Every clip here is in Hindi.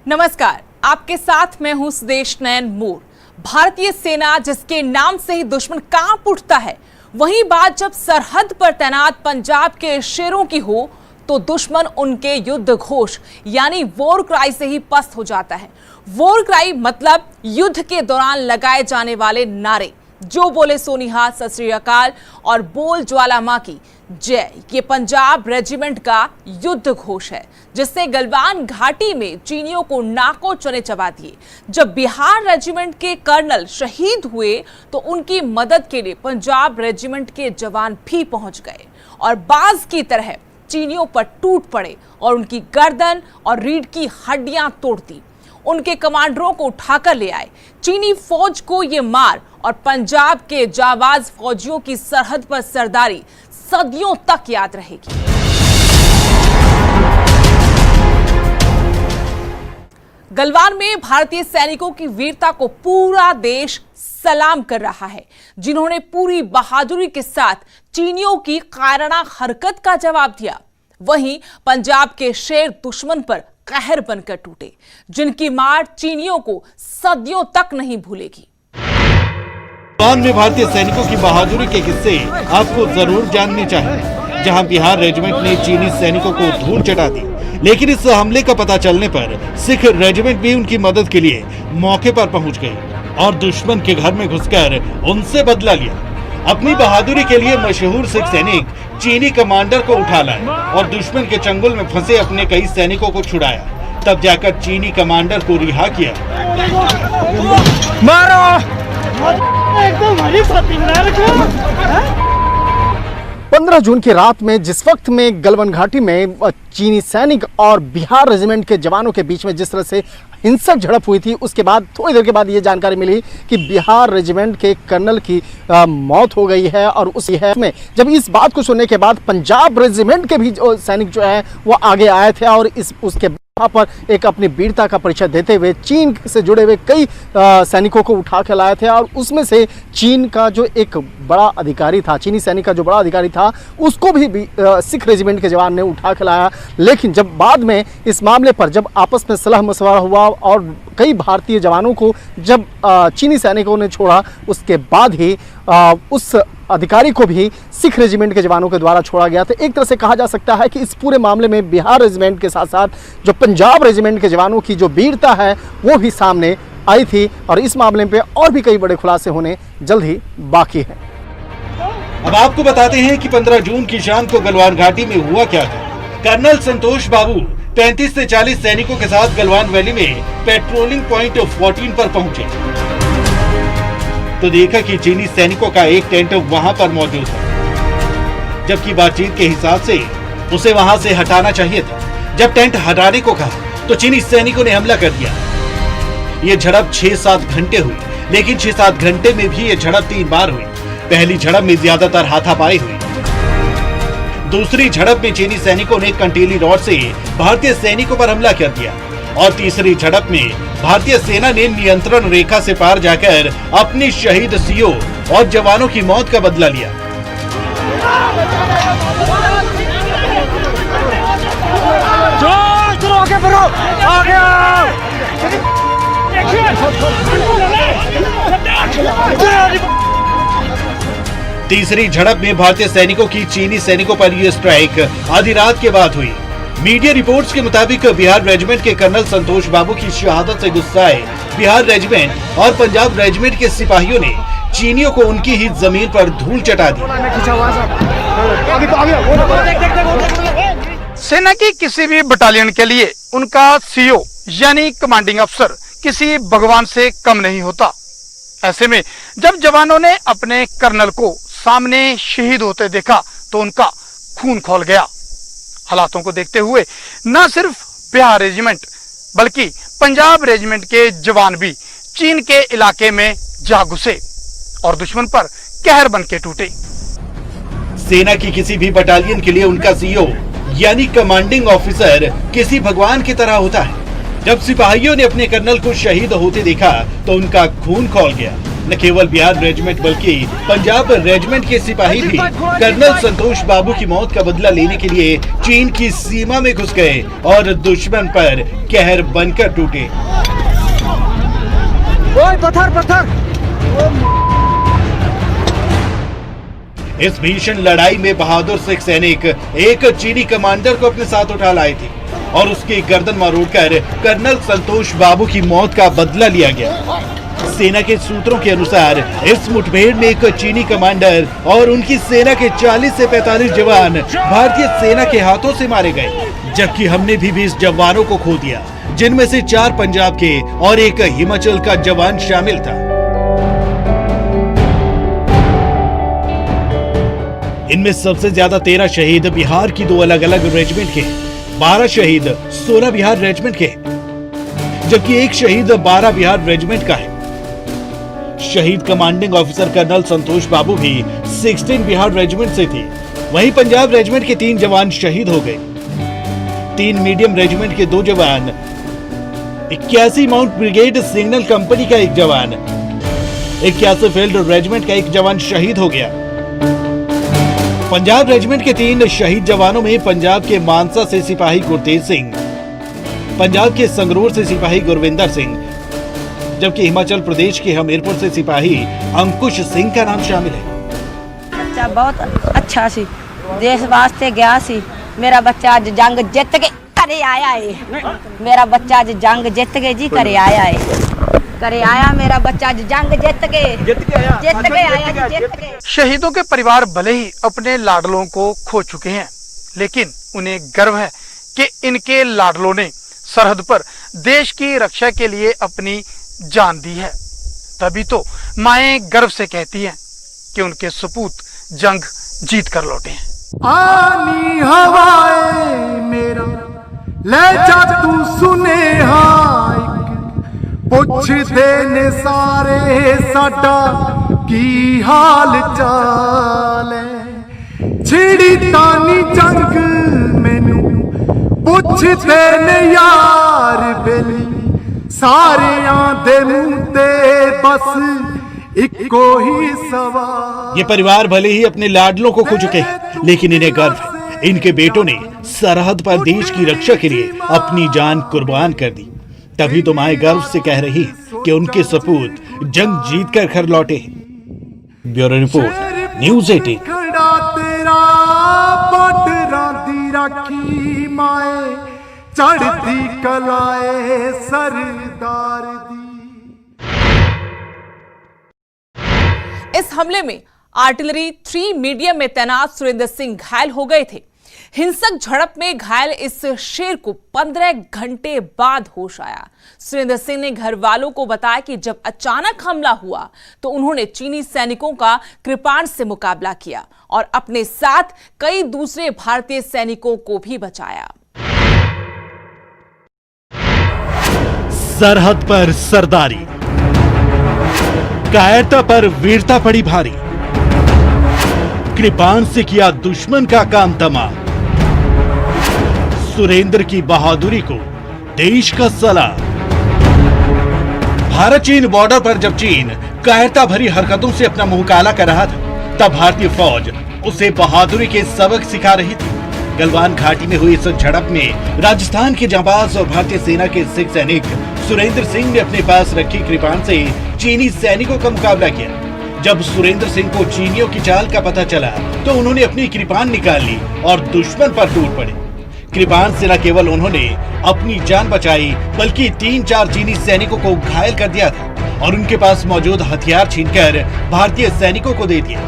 नमस्कार, आपके साथ मैं हूं सुदेश नयन मोर। भारतीय सेना जिसके नाम से ही दुश्मन कांप उठता है, वहीं बात जब सरहद पर तैनात पंजाब के शेरों की हो तो दुश्मन उनके युद्ध घोष यानी वॉर क्राई से ही पस्त हो जाता है। वॉर क्राई मतलब युद्ध के दौरान लगाए जाने वाले नारे, जो बोले सोनिहाल, सत श्री अकाल और बोल ज्वाला की जय। ये पंजाब रेजिमेंट का युद्ध घोष है, जिससे गलवान घाटी में चीनियों को नाको चने चबा दिए। जब बिहार रेजिमेंट के कर्नल शहीद हुए तो उनकी मदद के लिए पंजाब रेजिमेंट के जवान भी पहुंच गए और बाज की तरह चीनियों पर टूट पड़े और उनकी गर्दन और रीढ़ की हड्डियां तोड़ दी। उनके कमांडरों को उठाकर ले आए। चीनी फौज को ये मार और पंजाब के जाबाज फौजियों की सरहद पर सरदारी सदियों तक याद रहेगी। गलवान में भारतीय सैनिकों की वीरता को पूरा देश सलाम कर रहा है, जिन्होंने पूरी बहादुरी के साथ चीनियों की कायराना हरकत का जवाब दिया। वहीं पंजाब के शेर दुश्मन पर कहर बनकर टूटे, जिनकी मार चीनियों को सदियों तक नहीं भूलेगी। गलवान में भारतीय सैनिकों की बहादुरी के किस्से आपको जरूर जानने चाहिए, जहां बिहार रेजिमेंट ने चीनी सैनिकों को धूल चटा दी। लेकिन इस हमले का पता चलने पर सिख रेजिमेंट भी उनकी मदद के लिए मौके पर पहुंच गई और दुश्मन के घर में घुसकर उनसे बदला लिया। अपनी बहादुरी के लिए मशहूर सिख सैनिक चीनी कमांडर को उठा लाए और दुश्मन के चंगुल में फंसे अपने कई सैनिकों को छुड़ाया। तब जाकर चीनी कमांडर को रिहा किया। मारो! 15 जून की रात में जिस वक्त में गलवान घाटी में चीनी सैनिक और बिहार रेजिमेंट के जवानों के बीच में जिस तरह से हिंसक झड़प हुई थी, उसके बाद थोड़ी देर के बाद ये जानकारी मिली कि बिहार रेजिमेंट के कर्नल की मौत हो गई है। और उसी है में जब इस बात को सुनने के बाद पंजाब रेजिमेंट के भी सैनिक जो है वो आगे आए थे और उसके वहाँ पर एक अपनी वीरता का परिचय देते हुए चीन से जुड़े हुए कई सैनिकों को उठा के लाए थे। और उसमें से चीन का जो एक बड़ा अधिकारी था, चीनी सैनिक का जो बड़ा अधिकारी था, उसको भी सिख रेजिमेंट के जवान ने उठा के लाया। लेकिन जब बाद में इस मामले पर जब आपस में सलाह मशवरा हुआ और कई भारतीय जवानों को जब चीनी सैनिकों ने छोड़ा, उसके बाद ही उस अधिकारी को भी सिख रेजिमेंट के जवानों के द्वारा छोड़ा गया। तो एक तरह से कहा जा सकता है कि इस पूरे मामले में बिहार रेजिमेंट के साथ साथ जो पंजाब रेजिमेंट के जवानों की जो वीरता है वो भी सामने आई थी और इस मामले पे और भी कई बड़े खुलासे होने जल्द ही बाकी है। अब आपको बताते हैं कि 15 जून की शाम को गलवान घाटी में हुआ क्या था। कर्नल संतोष बाबू 35 से 40 सैनिकों के साथ गलवान वैली में पेट्रोलिंग पॉइंट 14 पर पहुंचे तो देखा कि चीनी सैनिकों का एक टेंट वहां पर मौजूद था, जबकि बातचीत के हिसाब से उसे वहां से हटाना चाहिए था। जब टेंट हटाने को कहा तो चीनी सैनिकों ने हमला कर दिया। ये झड़प 6-7 घंटे हुई, लेकिन 6-7 घंटे में भी ये झड़प 3 बार हुई। पहली झड़प में ज्यादातर हाथापाई हुई। दूसरी झड़प में चीनी सैनिकों ने कंटीली रॉड से भारतीय सैनिकों पर हमला कर दिया और तीसरी झड़प में भारतीय सेना ने नियंत्रण रेखा से पार जाकर अपनी शहीद सीओ और जवानों की मौत का बदला लिया। तीसरी झड़प में भारतीय सैनिकों की चीनी सैनिकों पर यह स्ट्राइक आधी रात के बाद हुई। मीडिया रिपोर्ट्स के मुताबिक बिहार रेजिमेंट के कर्नल संतोष बाबू की शहादत से गुस्साए बिहार रेजिमेंट और पंजाब रेजिमेंट के सिपाहियों ने चीनियों को उनकी ही जमीन पर धूल चटा दी। सेना की किसी भी बटालियन के लिए उनका सीओ यानी कमांडिंग अफसर किसी भगवान से कम नहीं होता। ऐसे में जब जवानों ने अपने कर्नल को सामने शहीद होते देखा तो उनका खून खौल गया। हालातों को देखते हुए न सिर्फ बिहार रेजिमेंट बल्कि पंजाब रेजिमेंट के जवान भी चीन के इलाके में जा घुसे और दुश्मन पर कहर बन के टूटे। सेना की किसी भी बटालियन के लिए उनका सीओ यानी कमांडिंग ऑफिसर किसी भगवान की तरह होता है। जब सिपाहियों ने अपने कर्नल को शहीद होते देखा तो उनका खून खौल गया। न केवल बिहार रेजिमेंट बल्कि पंजाब रेजिमेंट के सिपाही भी कर्नल संतोष बाबू की मौत का बदला लेने के लिए चीन की सीमा में घुस गए और दुश्मन पर कहर बनकर टूटे। इस भीषण लड़ाई में बहादुर सिख सैनिक एक चीनी कमांडर को अपने साथ उठा लाए थे और उसकी गर्दन मरोड़कर कर्नल संतोष बाबू की मौत का बदला लिया गया। सेना के सूत्रों के अनुसार इस मुठभेड़ में एक चीनी कमांडर और उनकी सेना के 40 से 45 जवान भारतीय सेना के हाथों से मारे गए, जबकि हमने भी 20 जवानों को खो दिया, जिनमें से 4 पंजाब के और एक हिमाचल का जवान शामिल था। इनमें सबसे ज्यादा 13 शहीद बिहार की 2 अलग अलग रेजिमेंट के, 12 शहीद 16 बिहार रेजिमेंट के, जबकि एक शहीद 12 बिहार रेजिमेंट का है। शहीद कमांडिंग ऑफिसर कर्नल संतोष बाबू भी 16 बिहार रेजिमेंट से थे। वहीं पंजाब रेजिमेंट के 3 जवान शहीद हो गए। 3 मीडियम रेजिमेंट के 2 जवान, 81 माउंट ब्रिगेड सिग्नल कंपनी का 1 जवान, 81 फील्ड रेजिमेंट का 1 जवान शहीद हो गया। पंजाब रेजिमेंट के 3 शहीद जवानों में पंजाब के मानसा से सिपाही गुरतेज सिंह, पंजाब के संगरूर से सिपाही गुरविंदर सिंह, जबकि हिमाचल प्रदेश के हमीरपुर से सिपाही अंकुश सिंह का नाम शामिल है। बच्चा बहुत अच्छा सी, देश वास्ते गया सी। मेरा बच्चा आज जंग जीत के करे आया है। मेरा बच्चा आज जंग जीत के जी करे आया है। करे आया मेरा बच्चा आज जंग जीत के आया। शहीदों के परिवार भले ही अपने लाडलों को खो चुके हैं, लेकिन उन्हें गर्व है कि इनके लाडलों ने सरहद पर देश की रक्षा के लिए अपनी जान दी है। तभी तो माएं गर्व से कहती हैं कि उनके सपूत जंग जीत कर लौटे हैं। आनी हवाए मेरा ले जा तू सुने पुछदे ने सारे साडा की हाल चाल है। छिड़ी तानी जंग मैनू पुछदे ने यार बेली, सारियां दे मुंह ते बस इको ही सवाल। ये परिवार भले ही अपने लाडलों को खो चुके हैं, लेकिन इन्हें गर्व है इनके बेटों ने सरहद पर देश की रक्षा के लिए अपनी जान कुर्बान कर दी। तभी तो माए गर्व से कह रही है कि उनके सपूत जंग जीत कर घर लौटे हैं। Bureau report, news 18। चढ़ती कलाए सरदार दी। इस हमले में आर्टिलरी 3 मीडियम में तैनात सुरेंद्र सिंह घायल हो गए थे। हिंसक झड़प में घायल इस शेर को 15 घंटे बाद होश आया। सुरेंद्र सिंह ने घर वालों को बताया कि जब अचानक हमला हुआ तो उन्होंने चीनी सैनिकों का कृपाण से मुकाबला किया और अपने साथ कई दूसरे भारतीय सैनिकों को भी बचाया। सरहद पर सरदारी, कायरता पर वीरता पड़ी भारी, कृपाण से किया दुश्मन का काम तमाम। सुरेंद्र की बहादुरी को देश का सलाम। भारत चीन बॉर्डर पर जब चीन कायरता भरी हरकतों से अपना मुंह काला कर रहा था, तब भारतीय फौज उसे बहादुरी के सबक सिखा रही थी। गलवान घाटी में हुई इस झड़प में राजस्थान के जांबाज और भारतीय सेना के सिख सैनिक सुरेंद्र सिंह ने अपने पास रखी कृपाण से चीनी सैनिकों का मुकाबला किया। जब सुरेंद्र सिंह को चीनियों की चाल का पता चला तो उन्होंने अपनी कृपाण निकाल ली और दुश्मन पर टूट पड़े। कृपाण से न केवल उन्होंने अपनी जान बचाई बल्कि 3-4 चीनी सैनिकों को घायल कर दिया था और उनके पास मौजूद हथियार छीनकर भारतीय सैनिकों को दे दिया।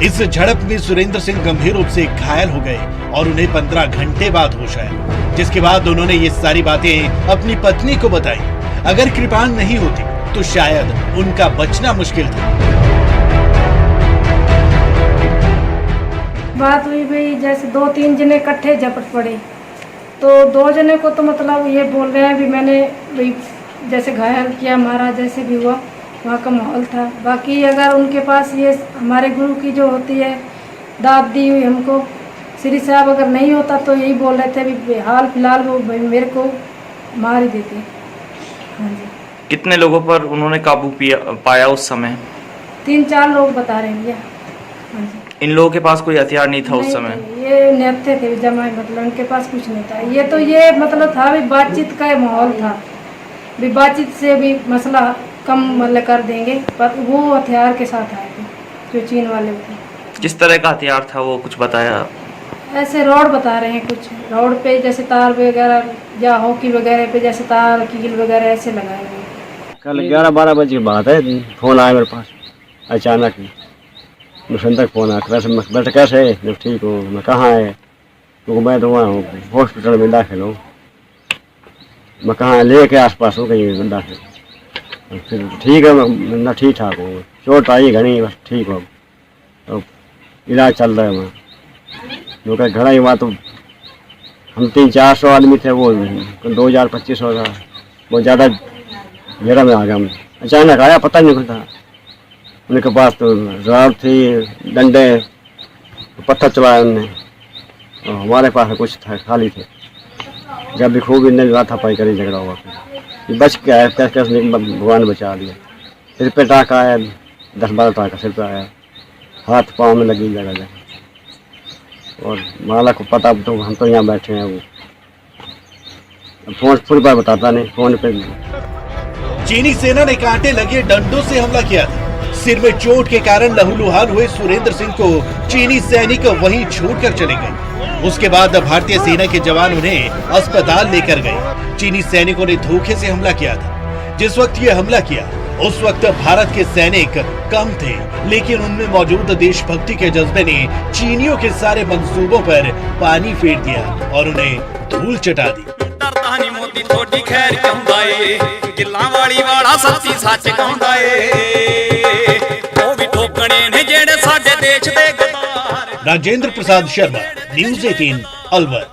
इस झड़प में सुरेंद्र सिंह गंभीर रूप से घायल हो गए और उन्हें 15 घंटे बाद होश आया, जिसके बाद उन्होंने ये सारी बातें अपनी पत्नी को बताई। अगर कृपाण नहीं होती तो शायद उनका बचना मुश्किल था। बात हुई भाई, जैसे 2-3 जने इकट्ठे झपट पड़े तो 2 जने को तो मतलब ये बोल रहे हैं भी मैंने भाई जैसे घायल किया, मारा, जैसे भी हुआ वहाँ का माहौल था। बाकी अगर उनके पास ये हमारे गुरु की जो होती है दाद दी हुई हमको, श्री साहब अगर नहीं होता तो यही बोल रहे थे भी हाल फिलहाल वो भाई मेरे को मार ही देते। हाँ जी। कितने लोगों पर उन्होंने काबू पाया उस समय? 3-4 लोग बता रहे हैं भैया। हाँ जी। इन लोगों के पास कोई हथियार नहीं था उस नहीं समय? थे, ये नेते थे जमाए, मतलब उनके पास कुछ नहीं था। ये तो ये मतलब था भी बातचीत का माहौल था, भी बातचीत से भी मसला कम मतलब कर देंगे, पर वो हथियार के साथ आए थे जो चीन वाले थे। किस तरह का हथियार था वो कुछ बताया? ऐसे रॉड बता रहे हैं, कुछ रॉड पे जैसे तार वगैरह या हॉकी वगैरह पे जैसे तार कील वगैरह ऐसे लगाए हुए। कल 11-12 बजे की बात है, फ़ोन आया मेरे पास अचानक ही। मुझे तक फ़ोन आया, बेटा कैसे है? जब ठीक हो। मैं कहाँ है? तो मैं तो वहाँ हूँ, हॉस्पिटल में दाखिल हूँ। मैं कहाँ ले के आसपास हूँ कहीं दाखिल। फिर ठीक है, मैं ठीक ठाक हूँ, चोट आई घनी, बस ठीक हो, तो इलाज चल रहा है। मैं क्या घड़ा ही हुआ, तो हम 300-400 आदमी थे, वो 2000-2500 था, बहुत ज़्यादा घेरा में आ गया। हम अचानक आया, पता नहीं था। उनके पास तो रॉड थी, डंडे, पत्थर चलाया उनने, और हमारे पास कुछ था, खाली थे। जब भी खूब इन्हें हाथापाई करी, झगड़ा हुआ, फिर बच के आया, कैसे भगवान ने बचा लिया। सिर पे टाका आया, 10-12 टाका सिर पे आया, हाथ पाँव में लगी जगह जगह। और माला को पता, तो हम तो यहाँ बैठे हैं, वो फोन पूरी बार बताता नहीं, फोन पे। चीनी सेना ने कांटे लगे डंडों से हमला किया था। सिर में चोट के कारण लहूलुहान हुए सुरेंद्र सिंह को चीनी सैनिक वहीं छोड़कर चले गए। उसके बाद भारतीय सेना के जवान उन्हें अस्पताल लेकर गए। चीनी सैनिकों ने धोखे से हमला किया था। जिस वक्त ये हमला किया उस वक्त भारत के सैनिक कम थे, लेकिन उनमें मौजूद देशभक्ति के जज्बे ने चीनियों के सारे मंसूबों पर पानी फेर दिया और उन्हें धूल चटा दी। मोदी थोड़ी खैर कहंदा ए, गिल्लां वाली वाला सच्ची सच कहंदा ए, ओ भी ठोकणे ने जेड़े साडे देश दे गद्दार। राजेंद्र प्रसाद शर्मा, न्यूज़ 18 अलवर।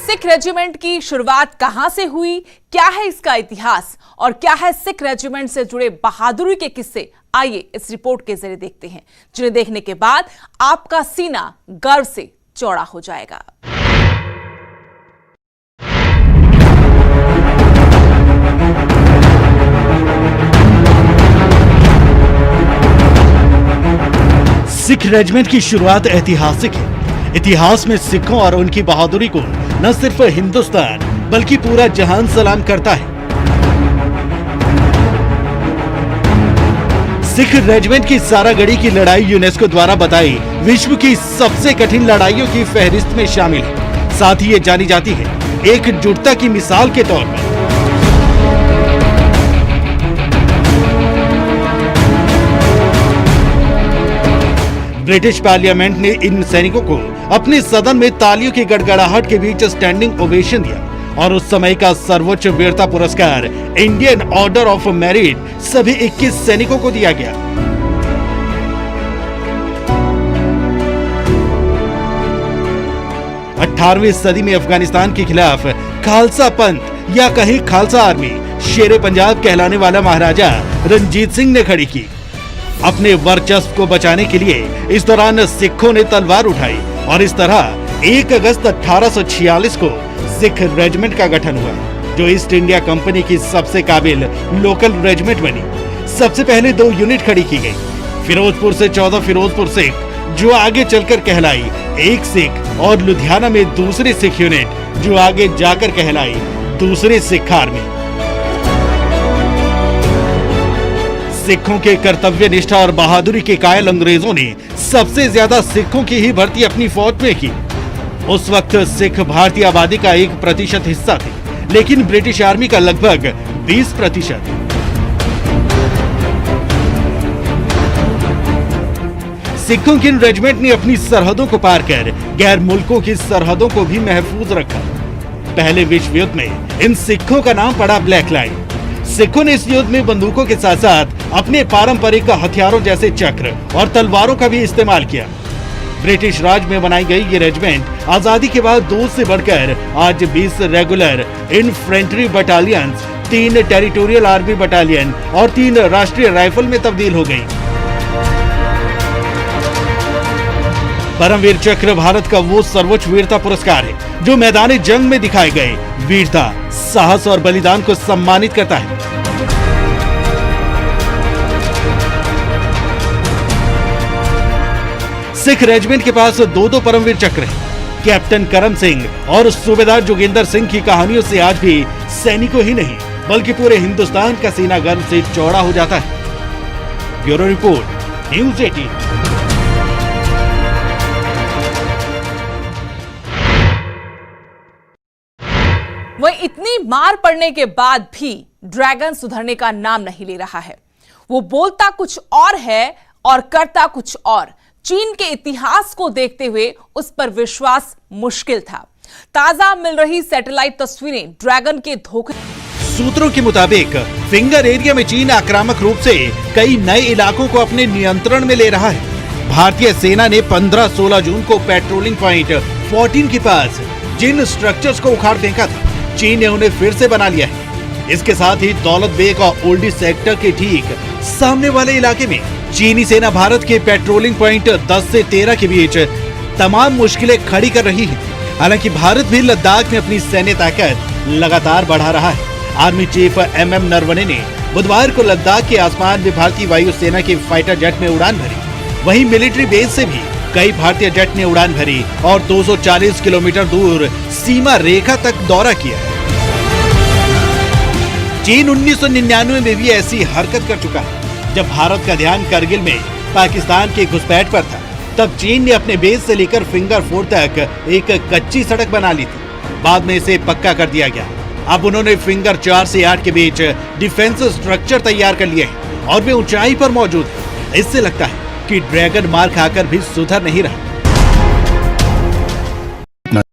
सिख रेजिमेंट की शुरुआत कहां से हुई, क्या है इसका इतिहास और क्या है सिख रेजिमेंट से जुड़े बहादुरी के किस्से, आइए इस रिपोर्ट के जरिए देखते हैं, जिन्हें देखने के बाद आपका सीना गर्व से चौड़ा हो जाएगा। सिख रेजिमेंट की शुरुआत ऐतिहासिक है। इतिहास में सिखों और उनकी बहादुरी को न सिर्फ हिंदुस्तान बल्कि पूरा जहान सलाम करता है। सिख रेजिमेंट की सारागढ़ी की लड़ाई यूनेस्को द्वारा बताई विश्व की सबसे कठिन लड़ाइयों की फहरिस्त में शामिल है। साथ ही ये जानी जाती है एकजुटता की मिसाल के तौर पर। ब्रिटिश पार्लियामेंट ने इन सैनिकों को अपने सदन में तालियों की गड़गड़ाहट के बीच स्टैंडिंग ओवेशन दिया और उस समय का सर्वोच्च वीरता पुरस्कार इंडियन ऑर्डर ऑफ मेरिट सभी 21 सैनिकों को दिया गया। अठारहवीं सदी में अफगानिस्तान के खिलाफ खालसा पंथ या कहीं खालसा आर्मी शेरे पंजाब कहलाने वाला महाराजा रंजीत सिंह ने खड़ी की। अपने वर्चस्व को बचाने के लिए इस दौरान सिखों ने तलवार उठाई और इस तरह 1 अगस्त 1846 को सिख रेजिमेंट का गठन हुआ, जो ईस्ट इंडिया कंपनी की सबसे काबिल लोकल रेजिमेंट बनी। सबसे पहले 2 यूनिट खड़ी की गई, फिरोजपुर से 14 फिरोजपुर सिख, जो आगे चलकर कहलाई 1 सिख, और लुधियाना में दूसरी सिख यूनिट, जो आगे जाकर कहलाई दूसरी सिख आर्मी। सिखों के कर्तव्य निष्ठा और बहादुरी के कायल अंग्रेजों ने सबसे ज्यादा सिखों की ही भर्ती अपनी फौज में की। उस वक्त सिख भारतीय आबादी का 1% हिस्सा थे, लेकिन ब्रिटिश आर्मी का लगभग 20%। सिखों की रेजिमेंट ने अपनी सरहदों को पार कर गैर मुल्कों की सरहदों को भी महफूज रखा। पहले विश्व युद्ध में इन सिखों का नाम पड़ा ब्लैक लाइन। सिखों ने इस युद्ध में बंदूकों के साथ साथ अपने पारंपरिक हथियारों जैसे चक्र और तलवारों का भी इस्तेमाल किया। ब्रिटिश राज में बनाई गई ये रेजिमेंट आजादी के बाद 2 से बढ़कर आज 20 regular infantry battalions, 3 territorial army battalion और 3 राष्ट्रीय राइफल में तब्दील हो गई। परमवीर चक्र भारत का वो सर्वोच्च वीरता पुरस्कार है जो मैदानी जंग में दिखाए गए वीरता, साहस और बलिदान को सम्मानित करता है। सिख रेजिमेंट के पास 2 परमवीर चक्र हैं। कैप्टन करम सिंह और सूबेदार जोगिंदर सिंह की कहानियों से आज भी सैनिकों ही नहीं बल्कि पूरे हिंदुस्तान का सीना गर्व से चौड़ा हो जाता है। Bureau report, news 18। वह इतनी मार पड़ने के बाद भी ड्रैगन सुधरने का नाम नहीं ले रहा है। वो बोलता कुछ और है और करता कुछ और। चीन के इतिहास को देखते हुए उस पर विश्वास मुश्किल था। ताजा मिल रही सैटेलाइट तस्वीरें ड्रैगन के धोखे। सूत्रों के मुताबिक फिंगर एरिया में चीन आक्रामक रूप से कई नए इलाकों को अपने नियंत्रण में ले रहा है। भारतीय सेना ने 15-16 जून को पेट्रोलिंग पॉइंट 14 के पास जिन स्ट्रक्चर्स को उखाड़ फेंका था, चीन ने उन्हें फिर से बना लिया है। इसके साथ ही दौलत बेग और ओल्डी सेक्टर के ठीक सामने वाले इलाके में चीनी सेना भारत के पेट्रोलिंग पॉइंट 10 से 13 के बीच तमाम मुश्किलें खड़ी कर रही है। हालांकि भारत भी लद्दाख में अपनी सैन्य ताकत लगातार बढ़ा रहा है। आर्मी चीफ MM नरवणे ने बुधवार को लद्दाख के आसमान में भारतीय वायुसेना के फाइटर जेट में उड़ान भरी। वहीं मिलिट्री बेस से भी कई भारतीय जेट ने उड़ान भरी और 240 किलोमीटर दूर सीमा रेखा तक दौरा किया। चीन 1999 में भी ऐसी हरकत कर चुका है। जब भारत का ध्यान करगिल में पाकिस्तान के घुसपैठ पर था, तब चीन ने अपने बेस से लेकर फिंगर 4 तक एक कच्ची सड़क बना ली थी। बाद में इसे पक्का कर दिया गया। अब उन्होंने फिंगर 4 से 8 के बीच डिफेंस स्ट्रक्चर तैयार कर लिए हैं और वे ऊंचाई पर मौजूद है। इससे लगता है कि ड्रैगन मार खाकर भी सुधर नहीं रहा।